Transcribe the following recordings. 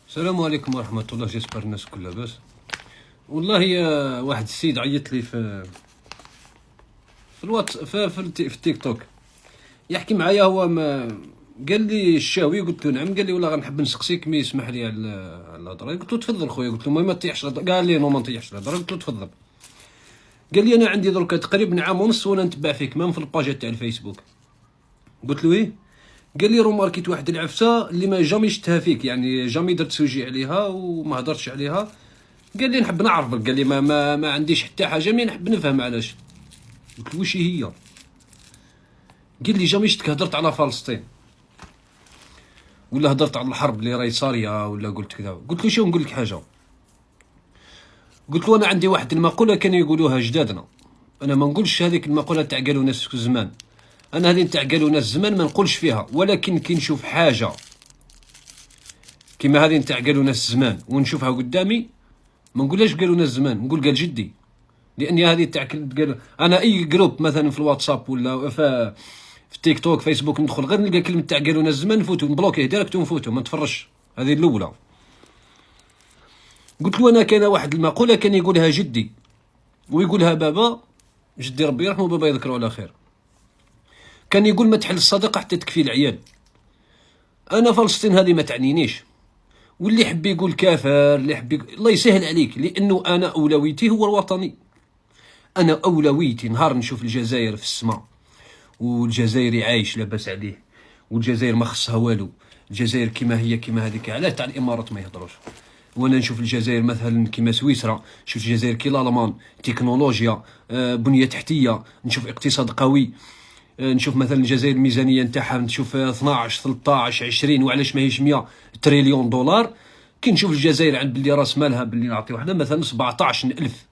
السلام عليكم ورحمة الله. جيسبر الناس كلها لاباس. والله يا واحد السيد عيط لي في الواتس في التيك توك، يحكي معايا. هو ما قال لي الشاوي، قلت له نعم. قال لي والله غنحب نسقسيك مي يسمح لي على الهضره. قلت له تفضل خويا. قلت له المهم ما تطيحش الهضره. قال لي نو ما نطيحش الهضره. قلت له تفضل. قال لي انا عندي درك تقريبا عام ونص وانا نتبع فيك مام في الباجي تاع الفيسبوك. قلت له ايه؟ قال لي روماركيت واحد العفسه اللي ما جامي شفتها فيك، يعني جامي درت سوجي عليها وما هضرتش عليها. قال لي نحب نعرفك. قال لي ما عنديش حتى حاجه، مي نحب نفهم علاش. قلت له واش هي؟ قال لي جامي شفتك هضرت على فلسطين ولا هضرت على الحرب اللي راهي صاريه ولا قلت كذا. قلت له شو نقول لك حاجه. قلت له انا عندي واحد المقوله كانوا يقولوها جدادنا، انا ما نقولش هذيك المقوله تاع قالوا ناس زمان. انا هذه تاع قالوا ناس زمان ما نقولش فيها، ولكن كي نشوف حاجه كيما هذه تاع قالوا ناس زمان ونشوفها قدامي ما نقولهاش قالوا ناس زمان، نقول قال جدي. لاني هذه تاع قالوا انا اي جروب مثلا في الواتساب ولا في تيك توك فيسبوك ندخل غير نلقى كلمه تاع قالوا ناس زمان نفوتو نبلوكيه ديريكت ونفوتو ما نتفرجش. هذه الاولى. قلت له انا كان واحد المقوله كان يقولها جدي ويقولها بابا، جدي ربي يرحمه بابا يذكره على خير. كان يقول ما تحل الصديقه حتى تكفي العيال. انا فلسطين هذه ما تعنينيش، واللي يحب يقول كافر اللي يحب الله يسهل عليك، لانه انا اولويتي هو الوطني. انا اولويتي نهار نشوف الجزائر في السماء والجزائري عايش لاباس عليه والجزائر ما خصها والو، الجزائر كما هي كما هذيك. علاش تاع الامارات ما يهضروش؟ وانا نشوف الجزائر مثلا كما سويسرا، شوف الجزائر كي الالمان، تكنولوجيا، بنيه تحتيه، نشوف اقتصاد قوي. نشوف مثلا الجزائر الميزانيه نتاعها نشوف 12 13 20 وعلاش ماهيش 100 تريليون دولار. كي نشوف الجزائر عند باللي راس مالها باللي نعطيو حنا مثلا 17,000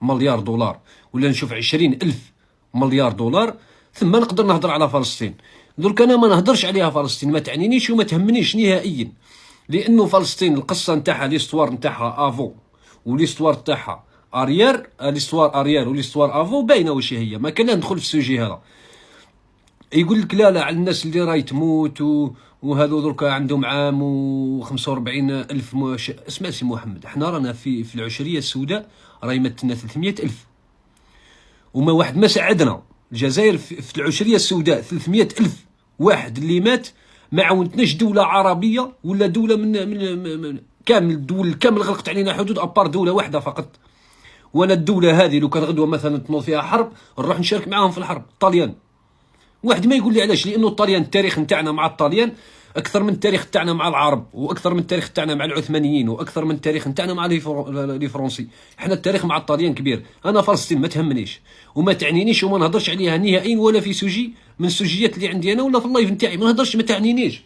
مليار دولار ولا نشوف 20,000 مليار دولار، ثم نقدر نهضر على فلسطين. درك انا ما نهضرش عليها فلسطين، ما تعنينيش وما تهمنيش نهائيا، لانه فلسطين القصه نتاعها ليستوار نتاعها افو وليستوار تاعها اريير، ليستوار اريير وليستوار افو باينه واش هي. ما كان ندخل في السوجي هذا. يقول لك لا على الناس اللي راهي تموت وهذو دركا عندهم عام و45 ألف اسمع سي محمد، احنا رانا في العشرية السوداء راهي يمثلنا 300 ألف، وما واحد ما ساعدنا. الجزائر في العشرية السوداء 300 ألف واحد اللي مات، ما عاونتناش دولة عربية ولا دولة من كامل الدول كامل غلقت علينا حدود أبار دولة واحدة فقط. وانا الدولة هذه لو كان غدوة مثلا تنوض فيها حرب نروح نشارك معاهم في الحرب. الطليان واحد ما يقول لي علاش، لانه الطليان التاريخ نتاعنا مع الطليان اكثر من التاريخ تاعنا مع العرب، واكثر من التاريخ تاعنا مع العثمانيين، واكثر من التاريخ نتاعنا مع لي فرونسي. احنا التاريخ مع الطليان كبير. انا فلسطين ما تهمنيش وما تعنينيش وما نهضرش عليها نهائيا، ولا في سوجي من السوجيات اللي عندي انا ولا في اللايف نتاعي ما نهضرش، ما تعنينيش.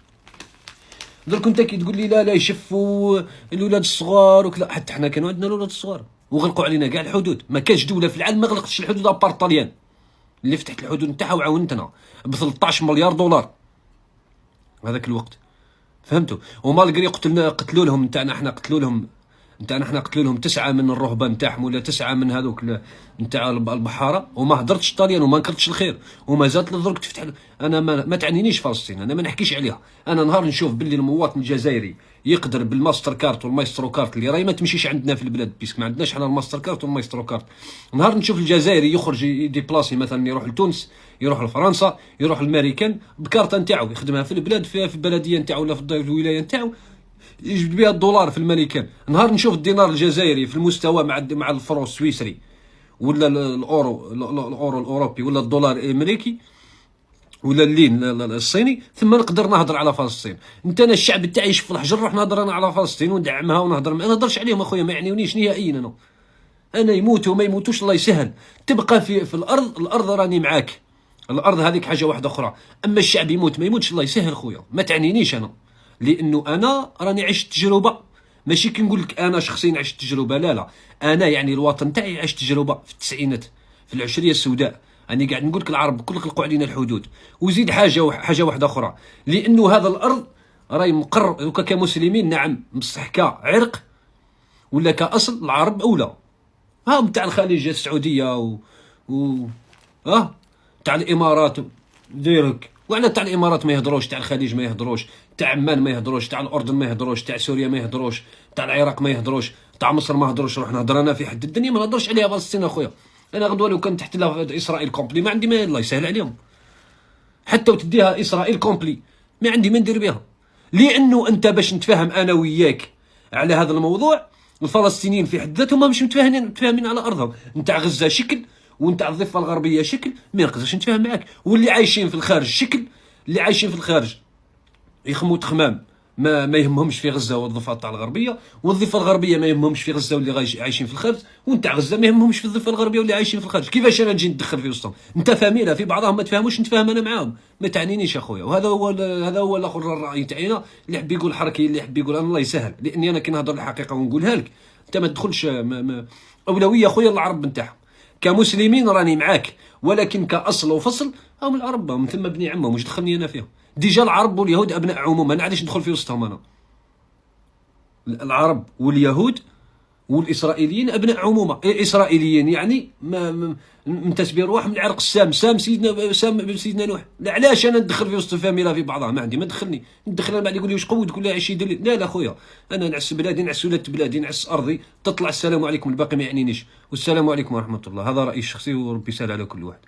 درك انت كي تقول لي لا يشفوا الاولاد الصغار وكذا، حتى حنا كانوا عندنا الاولاد الصغار وغلقوا علينا كاع الحدود. ما كانش دوله في العالم ما غلقتش الحدود ابار الطليان اللي فتحت الحدود نتاعها وعاونتنا ب 13 مليار دولار هذاك الوقت. فهمتوا؟ ومالغري قتلوا لهم نتاعنا احنا، قتلوا لهم 9 من الرهبان نتاعهم ولا 9 من هذوك نتاع البحاره، وما هدرتش الطليان وما نكرتش الخير وما زالت لدرك تفتح. انا ما تعنينيش فلسطين، انا ما نحكيش عليها. انا نهار نشوف باللي المواطن الجزائري يقدر بالماستر كارت والمايسترو كارت اللي راهي ما تمشيش عندنا في البلاد بيسك ما عندناش حنا الماستر كارت والمايسترو كارت. نهار نشوف الجزائري يخرج يديبلاسي مثلا يروح لتونس، يروح لفرنسا، يروح للماريكان بكارت نتاعو يخدمها في البلاد في البلديه نتاعو ولا في الولايه نتاعو، يجبد بها الدولار في الماريكان. نهار نشوف الدينار الجزائري في المستوى مع الفرو السويسري ولا الاورو الاوروبي ولا الدولار الامريكي ولا اللين الصيني، ثم نقدر نهضر على فلسطين. انت انا الشعب تاعي يشوف الحجر نروح نهضر انا على فلسطين وندعمها ونهضر. ما نهضرش عليهم اخويا، ما يعنيونيش نهائيا. انا يموتوا ما يموتوش الله يسهل، تبقى في الارض راني معاك. الارض هذيك حاجه واحده اخرى، اما الشعب يموت ما يموتش الله يسهل خويا، ما تعنينيش انا، لانه انا راني عشت تجربه. ماشي كي نقول لك انا شخصيا عشت تجربه، لا انا يعني الوطن تاعي عشت تجربه في التسعينات في العشريه السوداء. راني قاعد نقول لك العرب كل غلقوا علينا الحدود. وزيد حاجه واحده اخرى، لانه هذا الارض راهي مقر كمسلمين نعم، بصح كعرق ولا كاصل العرب اولى. ها نتاع الخليج السعوديه و تاع الامارات ديرك، وعلى تاع الامارات ما يهضروش، تاع الخليج ما يهضروش، تاع عمان ما يهضروش، تاع الاردن ما يهضروش، تاع سوريا ما يهضروش، تاع العراق ما يهضروش، تاع مصر ما هضروش. روح نهضر انا في حد الدنيا، ما نهضرش عليها فلسطين اخويا. انا غدوه لو كان تحت اسرائيل كومبلي ما عندي، ما الله يسهل عليهم، حتى وتديها اسرائيل كومبلي ما عندي ما ندير بها. لانه انت باش نتفاهم انا وياك على هذا الموضوع، الفلسطينيين في حد ذاتهم مش متفاهمين على ارضهم. نتاع غزه شكل ونتاع الضفه الغربيه شكل، ما نقدرش نتفاهم معاك. واللي عايشين في الخارج شكل، اللي عايشين في الخارج يخمو تخمام، ما يهمهمش في غزه والضفه تاع الغربيه، والضفه الغربيه ما يهمهمش في غزه واللي عايشين في الخارج، ونتاع غزه ما يهمهمش في الضفه الغربيه واللي عايشين في الخارج. كيفاش انا نجي ندخل في وسطهم؟ انت فاهمينها في بعضهم ما تفهموش، نتفاهم انا معاهم، ما تعنينيش اخويا. وهذا هو الاخر الراي تاعنا، اللي يحب يقول حركي، اللي يحب يقول الله يسهل. لاني انا كي نهضر الحقيقه ونقولها لك انت ما تدخلش اولويه اخويا العرب نتاعهم. كمسلمين راني معاك، ولكن كاصل وفصل هم العرب، هم ثم ابن عمهم، واش دخلني انا فيهم؟ ديجا العرب واليهود ابناء عموم، انا علاش ندخل في وسطهم؟ انا العرب واليهود والاسرائيليين ابناء عمومه. اسرائيليين يعني منتسبين رواحهم لعرق السام، سيدنا نوح. لا علاش انا ندخل في وسط الفاميلا في بعضها؟ ما عندي، ما دخلني. ندخل انا بعد يقول لي واش قوي، تقول لي ايش يدير لي؟ لا لا خويا، انا نعس بلادي، نعس ولاد بلادي، نعس ارضي، تطلع السلام عليكم، الباقي ما يعنينيش. والسلام عليكم ورحمه الله. هذا رايي الشخصي، وربي يسهل على كل واحد.